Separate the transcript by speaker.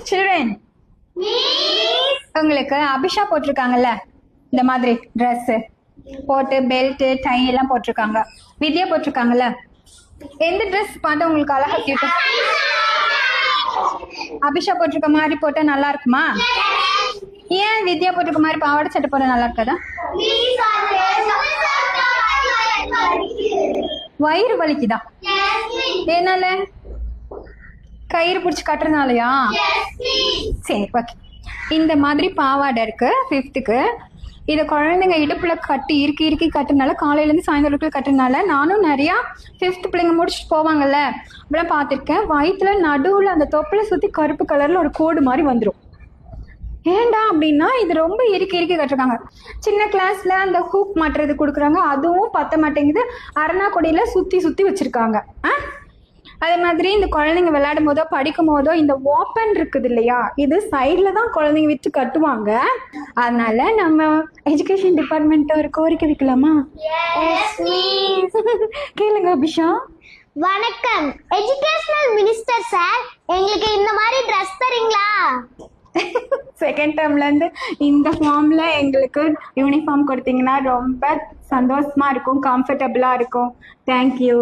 Speaker 1: Children, உங்களுக்கு அபிஷா போட்டிருக்காங்கல்ல இந்த மாதிரி ட்ரெஸ் போட்டு பெல்ட் டை எல்லாம் போட்டிருக்காங்க. வித்யா போட்டிருக்காங்கல்ல, எந்த ட்ரெஸ் பார்த்தா உங்களுக்கு அழகா கியூட்டா? அபிஷா போட்டிருக்க மாதிரி போட்டா நல்லா இருக்குமா? ஏன் வித்யா போட்டிருக்க மாதிரி பாவாடை சட்டை போட நல்லா இருக்காதா? வயிறு வலிக்குதா? என்னால? கயிறு பிடிச்சி கட்டுறதுனாலயா? சரி, ஓகே. இந்த மாதிரி பாவாடை இருக்கு 5th. இதை குழந்தைங்க இடுப்புல கட்டி இறுக்கி கட்டுறதுனால, காலையிலேருந்து சாயந்தரத்துக்குள்ள கட்டுறதுனால, நானும் நிறையா 5th பிள்ளைங்க முடிச்சுட்டு போவாங்கல்ல, அப்படிலாம் பார்த்துருக்கேன். வயிற்றுல நடுவில் அந்த தொப்பில சுற்றி கருப்பு கலரில் ஒரு கோடு மாதிரி வந்துடும். ஏண்டா அப்படின்னா, இது ரொம்ப இறுக்கி கட்டுறாங்க. சின்ன கிளாஸ்ல அந்த ஹூக் மாட்டுறது கொடுக்குறாங்க, அதுவும் பத்த மாட்டேங்குது. அரணா கொடியில் சுற்றி வச்சுருக்காங்க. அதே மாதிரி இந்த குழந்தைங்க விளையாடும் போதோ படிக்கும் போதோ இந்த ஓப்பன் இருக்குது இல்லையா, இது சைடில் தான் குழந்தைங்க வச்சு கட்டுவாங்க. அதனால நம்ம எஜுகேஷன் டிபார்ட்மெண்ட்டை ஒரு கோரிக்கை வைக்கலாமா? கேளுங்க அபிஷா.
Speaker 2: வணக்கம், எஜுகேஷனல் மினிஸ்டர் சார், எங்களுக்கு இந்த மாதிரி ட்ரெஸ் தரீங்களா?
Speaker 1: செகண்ட் டேர்ம்லேருந்து இந்த ஃபார்மில் எங்களுக்கு யூனிஃபார்ம் கொடுத்தீங்கன்னா ரொம்ப சந்தோஷமாக இருக்கும், கம்ஃபர்டபுளாக இருக்கும். தேங்க்யூ.